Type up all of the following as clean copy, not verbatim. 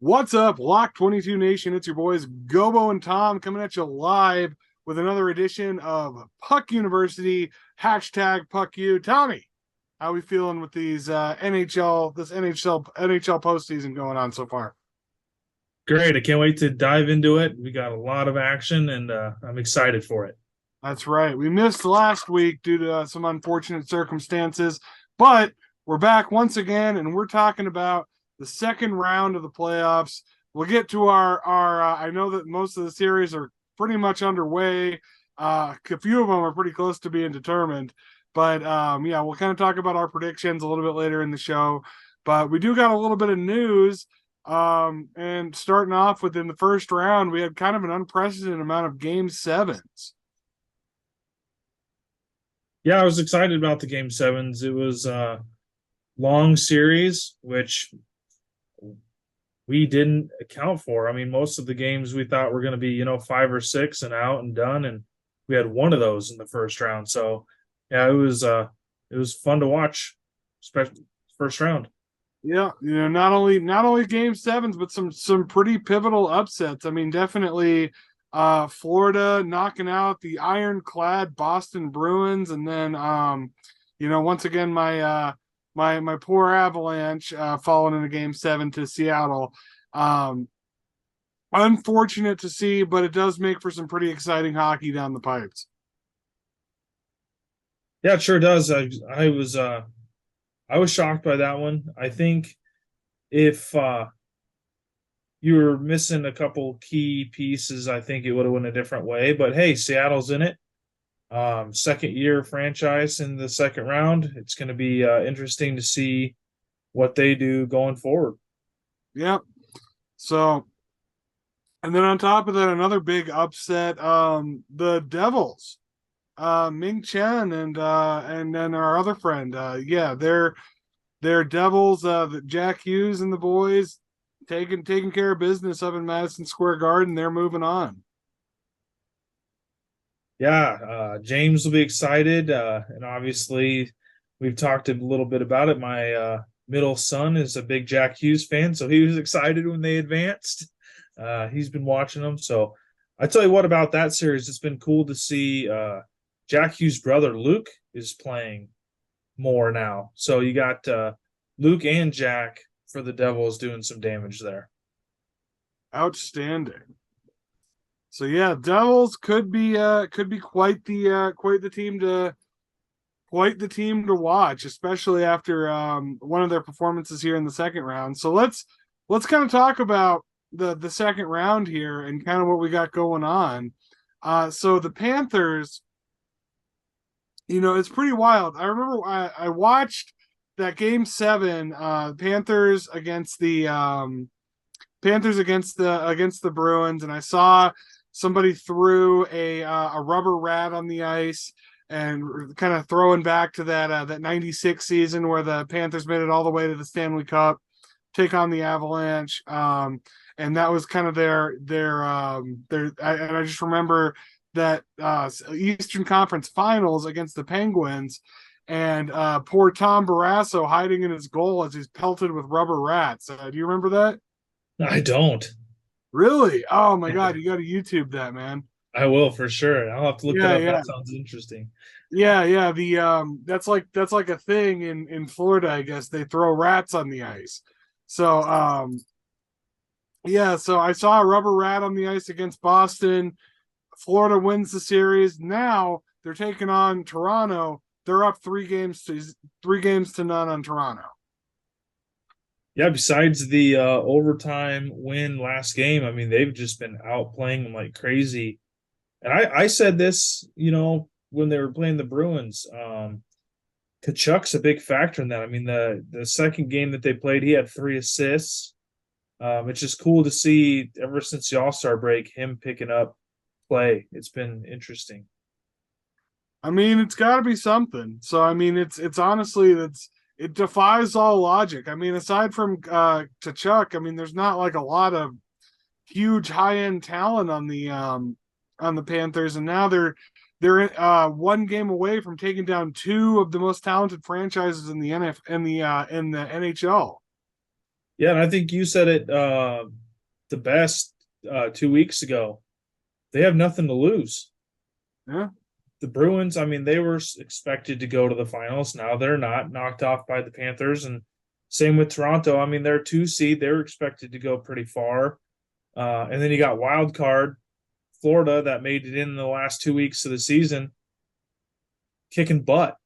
What's up, Lock 22 Nation? It's your boys Gobo and Tom coming at you live with another edition of Puck University, hashtag Puck U. Tommy, how are we feeling with these NHL postseason going on so far? Great. I can't wait to dive into it. We got a lot of action and I'm excited for it. That's right. We missed last week due to some unfortunate circumstances, but we're back once again, and we're talking about the second round of the playoffs. We'll get to our I know that most of the series are pretty much underway. A few of them are pretty close to being determined, but yeah, we'll kind of talk about our predictions a little bit later in the show. But we do got a little bit of news. And starting off within the first round, we had kind of an unprecedented amount of game sevens. Yeah, I was excited about the game sevens. It was a long series, which we didn't account for. I mean, most of the games we thought were going to be, 5 or 6 and out and done. And we had one of those in the first round. So yeah, it was fun to watch, especially first round. Yeah, not only game sevens, but some pretty pivotal upsets. I mean, definitely Florida knocking out the ironclad Boston Bruins, and then once again my poor Avalanche falling in a game 7 to Seattle. Unfortunate to see, but it does make for some pretty exciting hockey down the pipes. Yeah, it sure does. I was shocked by that one. I think if you were missing a couple key pieces, I think it would have went a different way. But hey, Seattle's in it. Second year franchise in the second round. It's going to be interesting to see what they do going forward. Yep. So, and then on top of that, another big upset, the Devils, Ming Chen and then our other friend, yeah, they're Devils, Jack Hughes and the boys taking care of business up in Madison Square Garden. They're moving on. Yeah, James will be excited, and obviously we've talked a little bit about it. My middle son is a big Jack Hughes fan, so he was excited when they advanced. He's been watching them, so I tell you what about that series. It's been cool to see Jack Hughes' brother Luke is playing more now. So you got Luke and Jack for the Devils doing some damage there. Outstanding. So yeah, Devils could be quite the team to watch, especially after one of their performances here in the second round. So let's kind of talk about the second round here and kind of what we got going on. So the Panthers, it's pretty wild. I remember I watched that game 7, Panthers against the Bruins, and I saw somebody threw a rubber rat on the ice and kind of throwing back to that 96 season where the Panthers made it all the way to the Stanley Cup, take on the Avalanche. And that was kind of and I just remember that Eastern Conference Finals against the Penguins, and poor Tom Barrasso hiding in his goal as he's pelted with rubber rats. Do you remember that? I don't. Really? Oh my God, you got to YouTube that, man. I will for sure. I'll have to look that Yeah, up. yeah. That sounds interesting. Yeah. The that's like a thing in Florida, I guess. They throw rats on the ice. So yeah, so I saw a rubber rat on the ice against Boston. Florida wins the series. Now they're taking on Toronto. They're up 3 games to none on Toronto. Yeah, besides the overtime win last game, I mean, they've just been outplaying them like crazy. And I said this, when they were playing the Bruins. Kachuk's a big factor in that. I mean, the second game that they played, he had 3 assists. It's just cool to see ever since the All-Star break, him picking up play. It's been interesting. I mean, it's got to be something. So I mean, it's honestly it defies all logic. I mean, aside from Tkachuk, I mean, there's not like a lot of huge high end talent on the Panthers, and now they're 1 game away from taking down 2 of the most talented franchises in the in the NHL. Yeah, and I think you said it the best 2 weeks ago. They have nothing to lose. Yeah. The Bruins, I mean, they were expected to go to the finals. Now they're not, knocked off by the Panthers. And same with Toronto. I mean, they're 2 seed. They were expected to go pretty far. And then you got wild card Florida that made it in the last 2 weeks of the season, kicking butt.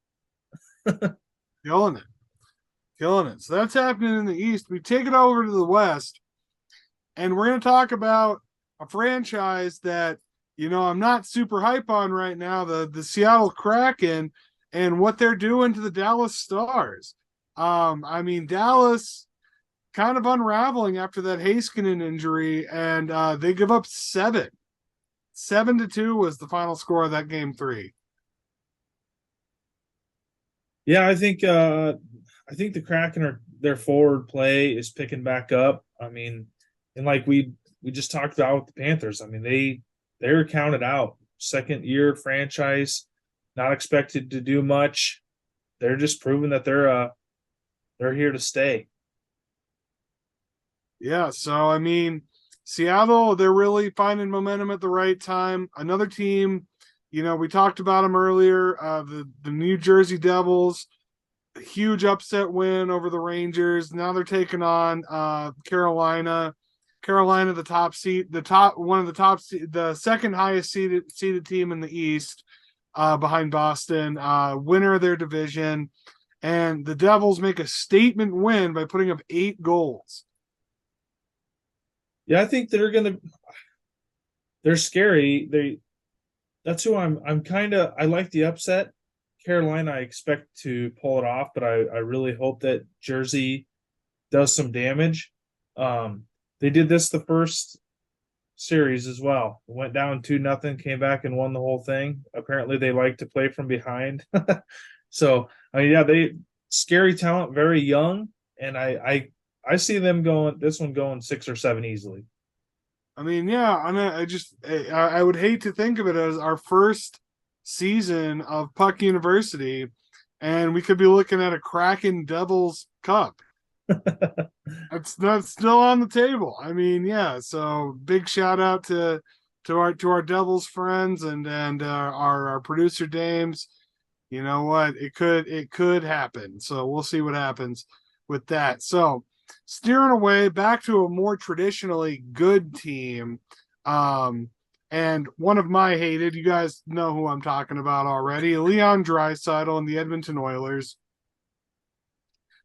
Killing it. Killing it. So that's happening in the East. We take it over to the West, and we're going to talk about a franchise that, I'm not super hype on right now, the Seattle Kraken and what they're doing to the Dallas Stars. I mean, Dallas kind of unraveling after that Heiskanen injury, and they give up 7. 7-2 was the final score of that game 3. Yeah, I think the Kraken their forward play is picking back up. I mean, and like we just talked about with the Panthers, I mean, they're counted out. Second year franchise, not expected to do much. They're just proving that they're here to stay. Yeah, so I mean, Seattle, they're really finding momentum at the right time. Another team, we talked about them earlier, the New Jersey Devils, a huge upset win over the Rangers. Now they're taking on Carolina. Carolina, the second highest seeded team in the East, behind Boston, winner of their division. And the Devils make a statement win by putting up 8 goals. Yeah, I think they're scary. That's who I like the upset. Carolina, I expect to pull it off, but I really hope that Jersey does some damage. They did this the first series as well. Went down 2-0, came back and won the whole thing. Apparently they like to play from behind. So they scary talent, very young, and I see them going 6 or 7 easily. I mean, yeah, I would hate to think of it as our first season of Puck University, and we could be looking at a Kraken Devils Cup. That's still on the table. I mean, yeah. So big shout out to our Devils friends and our producer dames. You know what? It could happen. So we'll see what happens with that. So steering away back to a more traditionally good team. And one of my hated, you guys know who I'm talking about already, Leon Draisaitl and the Edmonton Oilers.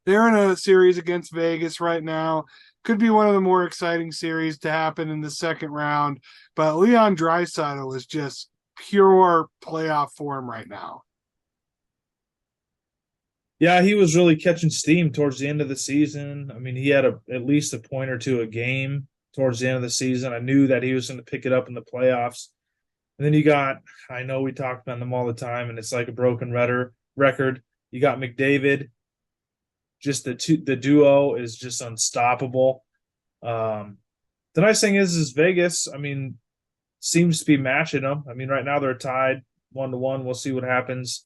They're in a series against Vegas right now. Could be one of the more exciting series to happen in the second round. But Leon Draisaitl is just pure playoff form right now. Yeah, he was really catching steam towards the end of the season. I mean, he had at least a point or two a game towards the end of the season. I knew that he was going to pick it up in the playoffs. And then I know we talk about them all the time, and it's like a broken record. You got McDavid. Just the duo is just unstoppable. The nice thing is Vegas, I mean, seems to be matching them. I mean, right now they're tied 1-1. We'll see what happens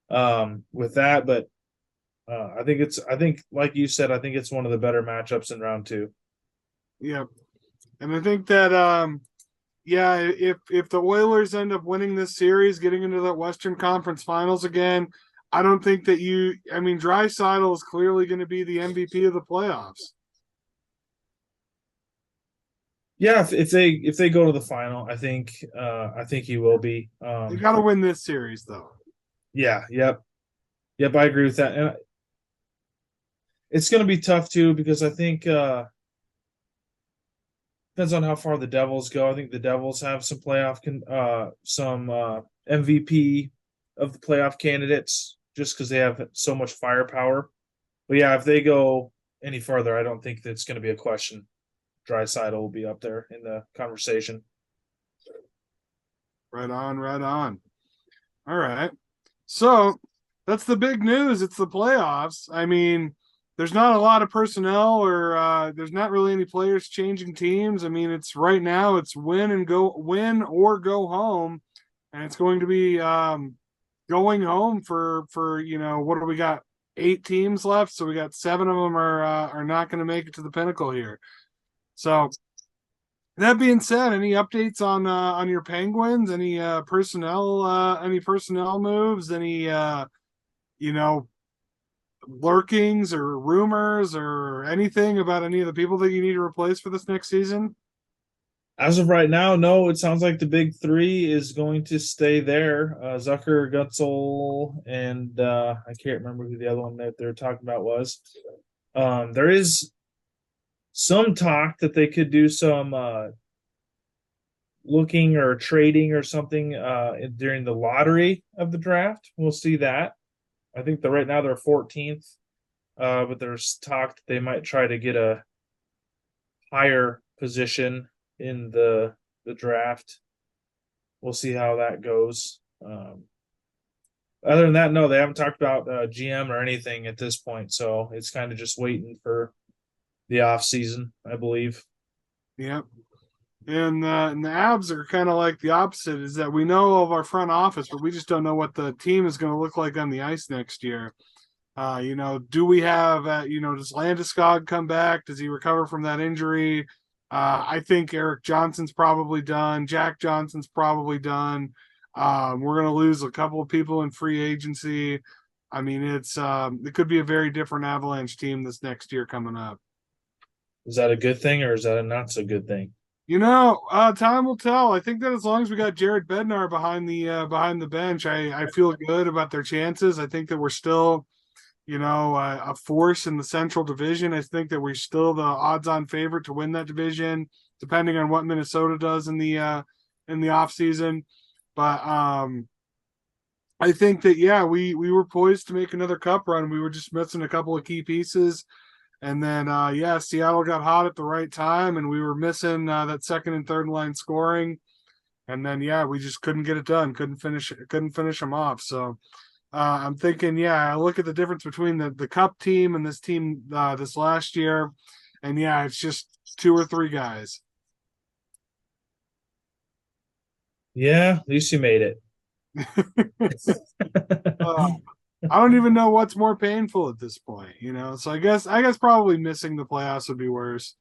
with that. But I think like you said, I think it's one of the better matchups in round 2. Yeah. And I think that if the Oilers end up winning this series, getting into that Western Conference Finals again, I don't think that Draisaitl is clearly going to be the MVP of the playoffs. Yeah, if they go to the final, I think he will be. They got to win this series, though. Yeah, yep, I agree with that. And it's going to be tough too because I think depends on how far the Devils go. I think the Devils have some MVP of the playoff candidates just because they have so much firepower. But yeah, if they go any further, I don't think that's going to be a question. Drysdale will be up there in the conversation. Right on, right on. All right. So that's the big news. It's the playoffs. I mean, there's not a lot of personnel or there's not really any players changing teams. I mean, it's right now it's win or go home. And it's going to be going home for what do we got? 8 teams left. So we got 7 of them are not going to make it to the pinnacle here. So that being said, any updates on your Penguins? Any personnel moves? Any you know lurkings or rumors or anything about any of the people that you need to replace for this next season? As of right now, no. It sounds like the big three is going to stay there. Zucker, Gutzel, and I can't remember who the other one that they're talking about was. There is some talk that they could do some looking or trading or something during the lottery of the draft. We'll see that. I think that right now they're 14th, but there's talk that they might try to get a higher position in the draft. We'll see how that goes. Other than that, no, they haven't talked about GM or anything at this point, so it's kind of just waiting for the off season, I believe. Yep. And the abs are kind of like the opposite, is that we know of our front office, but we just don't know what the team is going to look like on the ice next year. Do we have does Landeskog come back? Does he recover from that injury? I think Eric Johnson's probably done. Jack Johnson's probably done. We're going to lose a couple of people in free agency. I mean, it could be a very different Avalanche team this next year coming up. Is that a good thing or is that a not so good thing? Time will tell. I think that as long as we got Jared Bednar behind the bench, I feel good about their chances. I think that we're still, a force in the Central Division. I think that we're still the odds-on favorite to win that division, depending on what Minnesota does in the off season. But I think that we were poised to make another cup run. We were just missing a couple of key pieces. And then, Seattle got hot at the right time, and we were missing that second and third line scoring. And then, we just couldn't get it done. Couldn't finish them off. So I'm thinking, I look at the difference between the Cup team and this team this last year, and it's just 2 or 3 guys. Yeah, at least you made it. uh, I don't even know what's more painful at this point, So I guess probably missing the playoffs would be worse,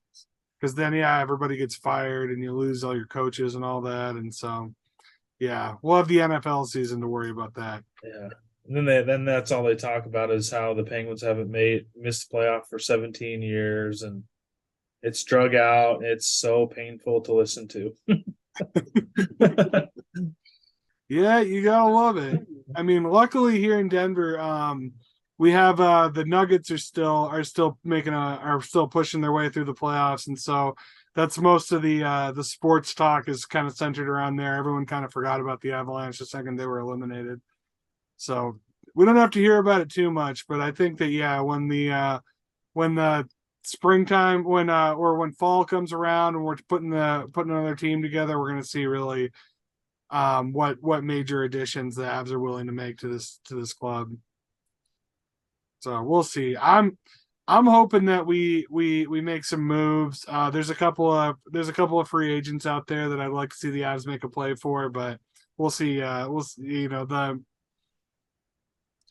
because then everybody gets fired and you lose all your coaches and all that, and so we'll have the NFL season to worry about that. Yeah. And then that's all they talk about is how the Penguins haven't missed the playoff for 17 years, and it's drug out. It's so painful to listen to. Yeah, you gotta love it. I mean, luckily here in Denver, we have the Nuggets are still pushing their way through the playoffs, and so that's most of the sports talk is kind of centered around there. Everyone kind of forgot about the Avalanche the second they were eliminated, so we don't have to hear about it too much. But I think that when the springtime when fall comes around and we're putting another team together, we're going to see really what major additions the Avs are willing to make to this club. So we'll see. I'm hoping that we make some moves. There's a couple of free agents out there that I'd like to see the Avs make a play for, but we'll see. We'll see, the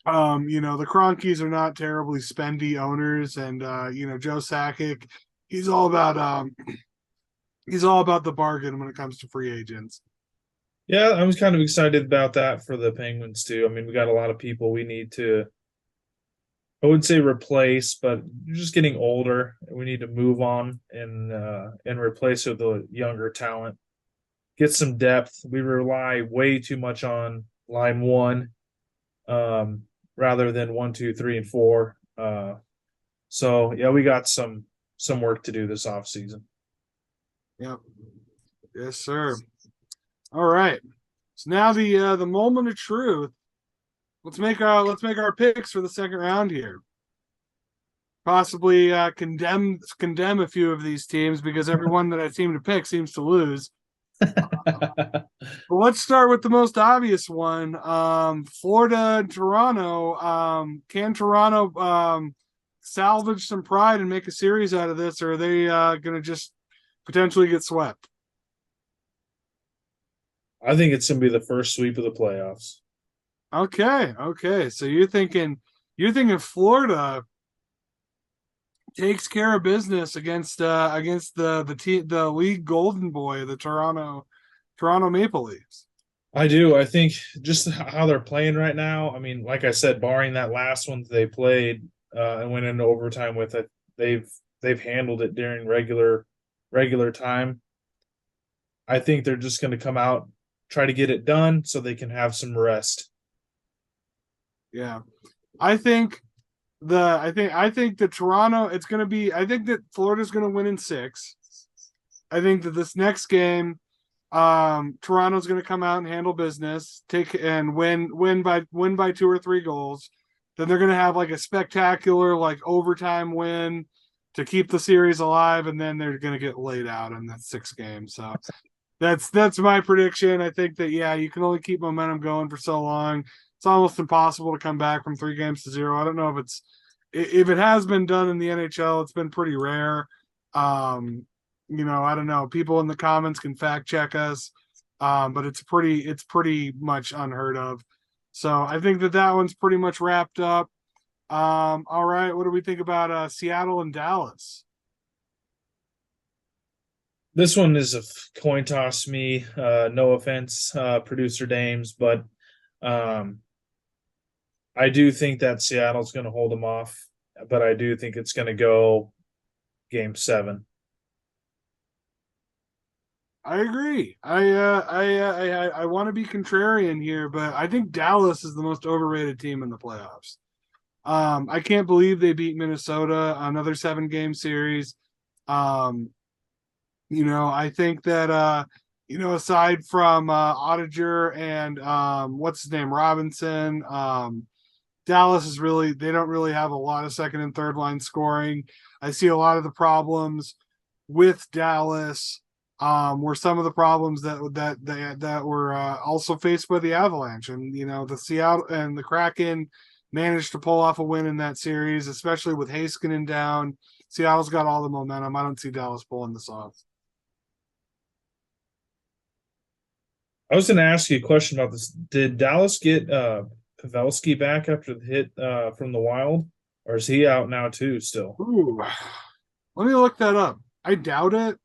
Cronkies are not terribly spendy owners, and Joe Sakic, he's all about the bargain when it comes to free agents. Yeah, I was kind of excited about that for the Penguins too. I mean, we got a lot of people we need to I would say replace, but you're just getting older. We need to move on and replace with the younger talent. Get some depth. We rely way too much on line one, rather than one, two, three, and four. So yeah, we got some work to do this off season. Yep. Yes, sir. All right. So now the moment of truth. Let's make our picks for the second round here. Possibly condemn a few of these teams because everyone that I seem to pick seems to lose. But let's start with the most obvious one. Florida and Toronto. Can Toronto salvage some pride and make a series out of this, or are they going to just potentially get swept? I think it's gonna be the first sweep of the playoffs. Okay. So you're thinking Florida takes care of business against the league golden boy, the Toronto Maple Leafs. I do. I think just how they're playing right now. I mean, like I said, barring that last one they played and went into overtime with it, they've handled it during regular time. I think they're just going to come out, try to get it done so they can have some rest. Yeah. I think I think the Toronto it's going to be I think that Florida's going to win in 6. I think that this next game Toronto's going to come out and handle business, take and win by 2 or 3 goals. Then they're going to have like a spectacular like overtime win to keep the series alive, and then they're going to get laid out in that 6th game. So that's my prediction. I think that yeah, you can only keep momentum going for so long. It's almost impossible to come back from 3 games to 0. I don't know if it has been done in the NHL. It's been pretty rare. I don't know. People in the comments can fact check us, but it's pretty much unheard of. So I think that one's pretty much wrapped up. All right, what do we think about Seattle and Dallas? This one is a coin toss me. No offense, producer Dames, but um, I do think that Seattle's going to hold them off, but I do think it's going to go game 7. I agree. I want to be contrarian here, but I think Dallas is the most overrated team in the playoffs. I can't believe they beat Minnesota, another 7 game series. Um, I think that aside from Ottinger and what's his name, Robinson, Dallas is really they don't really have a lot of second and third line scoring. I see a lot of the problems with Dallas were some of the problems that were also faced by the Avalanche, and the Seattle and the Kraken managed to pull off a win in that series, especially with Heiskanen down. Seattle's got all the momentum. I don't see Dallas pulling this off. I was going to ask you a question about this. Did Dallas get Pavelski back after the hit from the Wild, or is he out now too? Still, Ooh, let me look that up. I doubt it,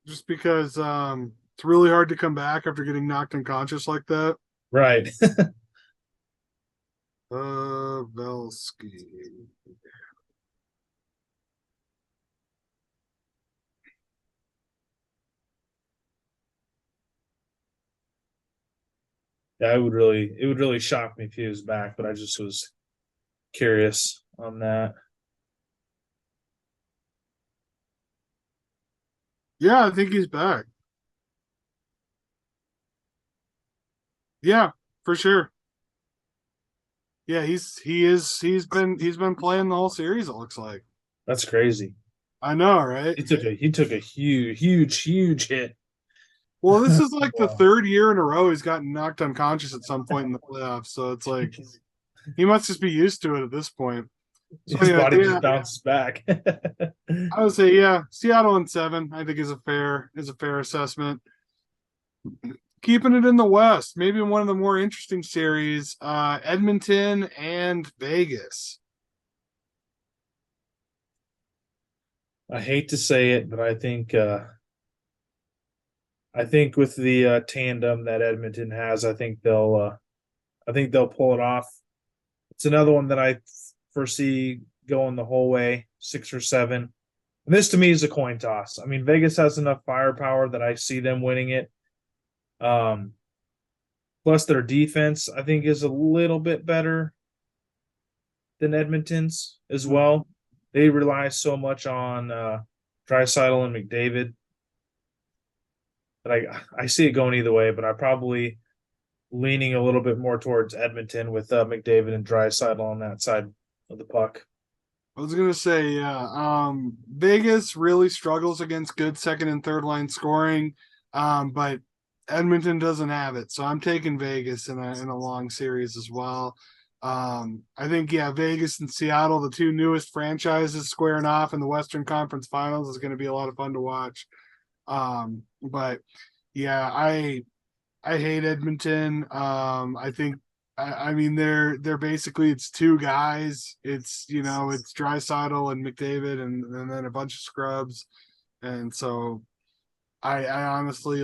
just because it's really hard to come back after getting knocked unconscious like that. right? Pavelski. Yeah, it would really shock me if he was back, but I just was curious on that. Yeah, I think he's back. Yeah, for sure. Yeah, he's been playing the whole series, it looks like. That's crazy. I know, right? He took a huge hit. Well, this is like the Wow. 3rd year in a row he's gotten knocked unconscious at some point in the playoffs. So it's like he must just be used to it at this point. So His yeah, body yeah, just bounces back. I would say yeah, Seattle in 7, I think is a fair assessment. Keeping it in the West, maybe one of the more interesting series, Edmonton and Vegas. I hate to say it, but I think with the tandem that Edmonton has, I think they'll pull it off. It's another one that I foresee going the whole way, 6 or 7. And this to me is a coin toss. I mean, Vegas has enough firepower that I see them winning it. Plus, their defense, I think, is a little bit better than Edmonton's as well. They rely so much on Draisaitl and McDavid that I see it going either way, but I probably leaning a little bit more towards Edmonton with McDavid and Draisaitl on that side of the puck. I was gonna say, yeah. Vegas really struggles against good second and third line scoring, but Edmonton doesn't have it, so I'm taking Vegas in a long series as well. I think Vegas and Seattle, the two newest franchises squaring off in the Western Conference Finals, is going to be a lot of fun to watch. But yeah, I hate Edmonton. I think I mean they're basically it's two guys. It's it's Draisaitl and McDavid and then a bunch of scrubs, and so I honestly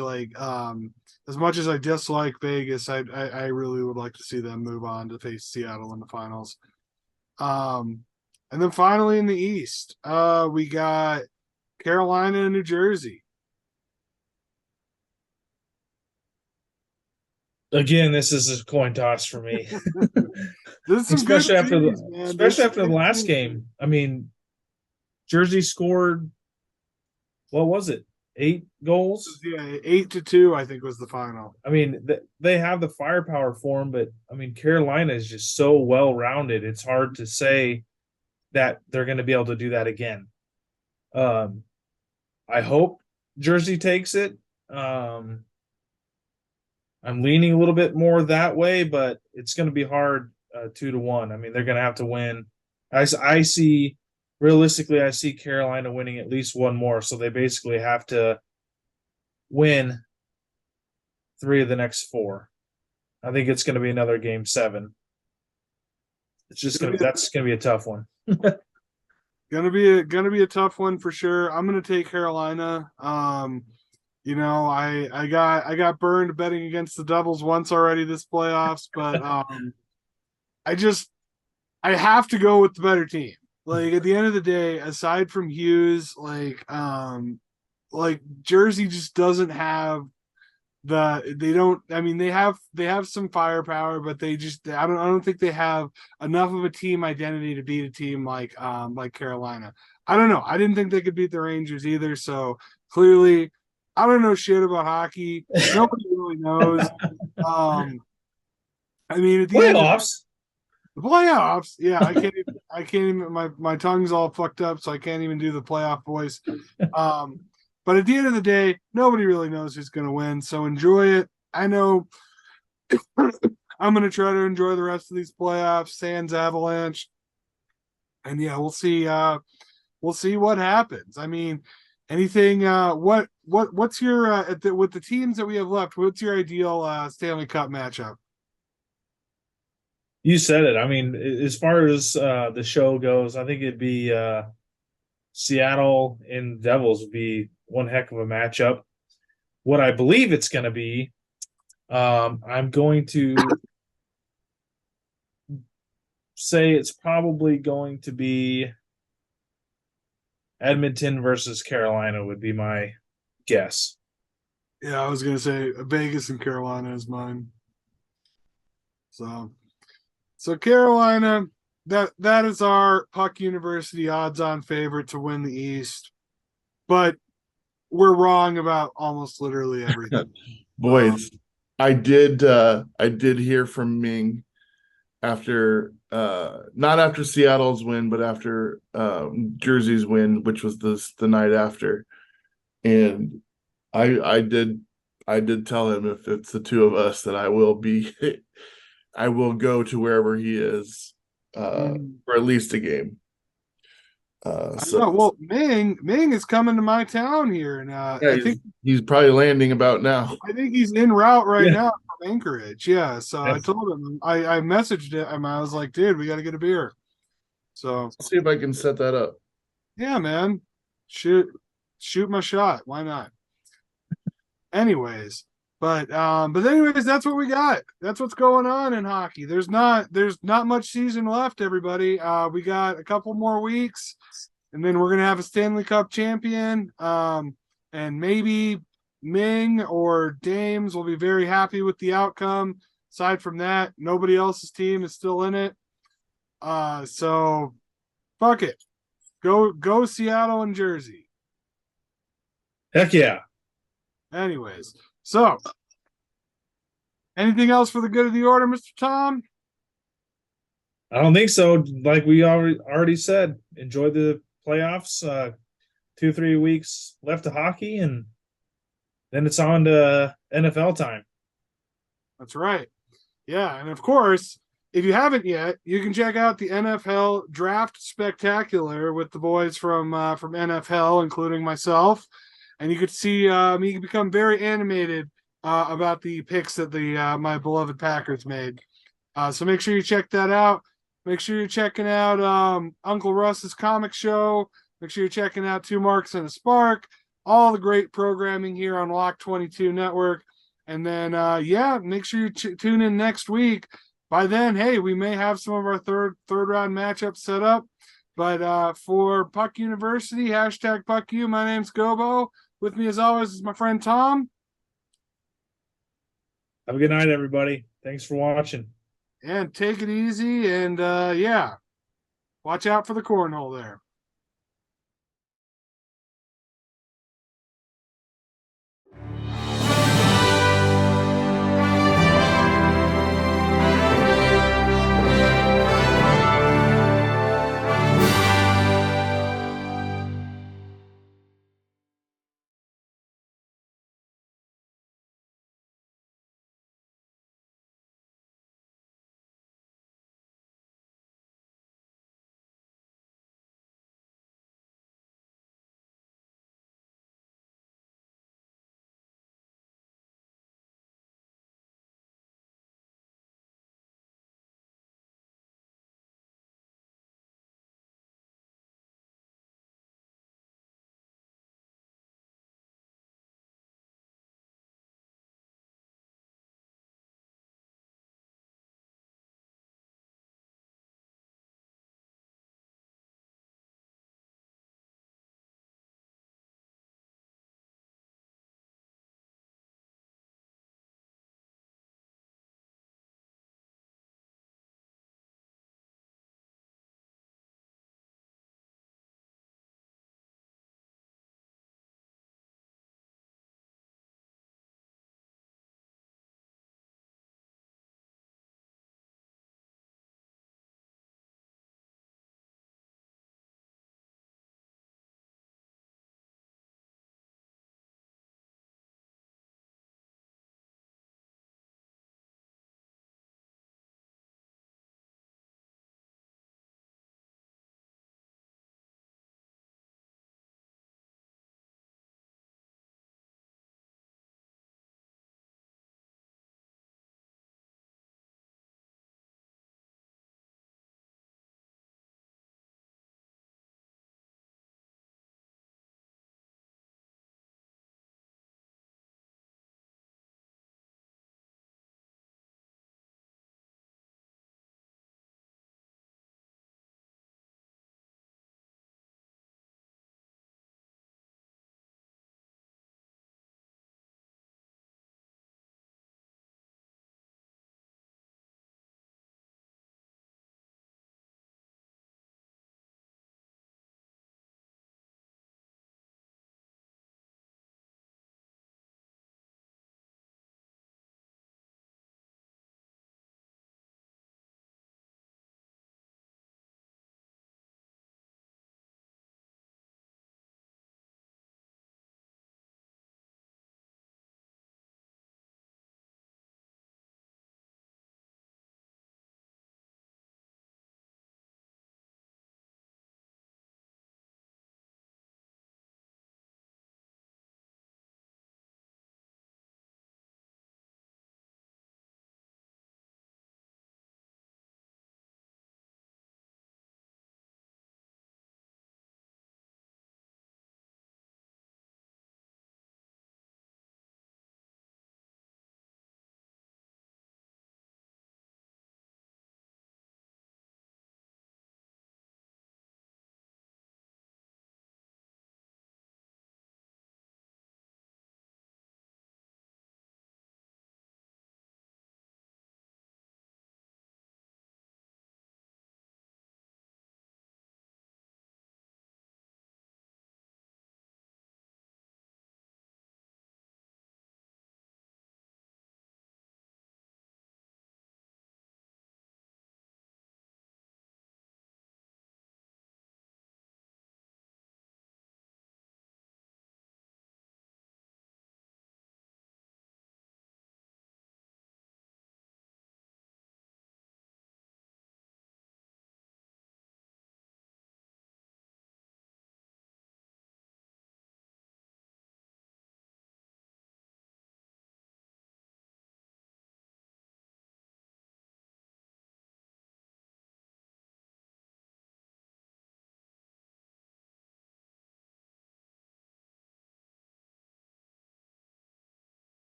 as much as I dislike Vegas, I really would like to see them move on to face Seattle in the finals. And then finally in the East, we got Carolina and New Jersey. Again, this is a coin toss for me. This is especially after the last game. I mean, Jersey scored, what was it? 8 goals? Yeah, 8-2, I think was the final. I mean, they have the firepower for them, but I mean, Carolina is just so well rounded. It's hard to say that they're going to be able to do that again. I hope Jersey takes it. I'm leaning a little bit more that way, but it's going to be hard 2-1. I mean, they're going to have to win. I see realistically, I see Carolina winning at least one more, so they basically have to win 3 of the next 4. I think it's going to be another game 7. It's just that's going to be a tough one. Gonna be a tough one for sure. I'm gonna take Carolina. I got burned betting against the Devils once already this playoffs, but I have to go with the better team. Like at the end of the day, aside from Hughes, Jersey just doesn't have they have some firepower, but I don't think they have enough of a team identity to beat a team like Carolina. I don't know. I didn't think they could beat the Rangers either, so clearly I don't know shit about hockey. Nobody really knows. I mean, at the playoffs. The playoffs, yeah, I can't even. My tongue's all fucked up, so I can't even do the playoff voice. But at the end of the day, nobody really knows who's going to win. So enjoy it. I know I'm going to try to enjoy the rest of these playoffs, Sans Avalanche, and yeah, we'll see. We'll see what happens. I mean, anything? What's your with the teams that we have left? What's your ideal Stanley Cup matchup? You said it. I mean, as far as the show goes, I think it'd be Seattle and Devils would be one heck of a matchup. What I believe it's going to be, I'm going to say it's probably going to be Edmonton versus Carolina would be my guess. Yeah, I was going to say Vegas and Carolina is mine. So Carolina, that is our Puck University odds-on favorite to win the East. But we're wrong about almost literally everything. Boys, I did hear from Ming after not after Seattle's win, but after Jersey's win, which was the night after. And I did tell him if it's the two of us that I will go to wherever he is for at least a game. Well, Ming is coming to my town here, and I think he's probably landing about now. I think he's en route right now from Anchorage. Yeah, so I told him, I messaged him. I was like, dude, we got to get a beer. So I'll see if I can set that up. Yeah, man, shoot my shot. Why not? Anyways, But anyways, that's what we got. That's what's going on in hockey. There's not much season left, everybody. We got a couple more weeks, and then we're gonna have a Stanley Cup champion. And maybe Ming or Dames will be very happy with the outcome. Aside from that, nobody else's team is still in it. So fuck it. Go Seattle and Jersey. Heck yeah. Anyways, so anything else for the good of the order, Mr. Tom? I don't think so. Like we already said, enjoy the playoffs. 2-3 weeks left of hockey, and then it's on to NFL time. That's right. Yeah, and of course, if you haven't yet, you can check out the NFL Draft Spectacular with the boys from NFL, including myself, and you could see me become very animated about the picks that the my beloved Packers made. So make sure you check that out. Make sure you're checking out Uncle Russ's comic show. Make sure you're checking out Two Marks and a Spark. All the great programming here on Lock 22 Network. And then, make sure you tune in next week. By then, hey, we may have some of our third round matchups set up. But for Puck University, hashtag PuckU, my name's Gobo. With me, as always, is my friend Tom. Have a good night, everybody. Thanks for watching. And take it easy. And, watch out for the cornhole there.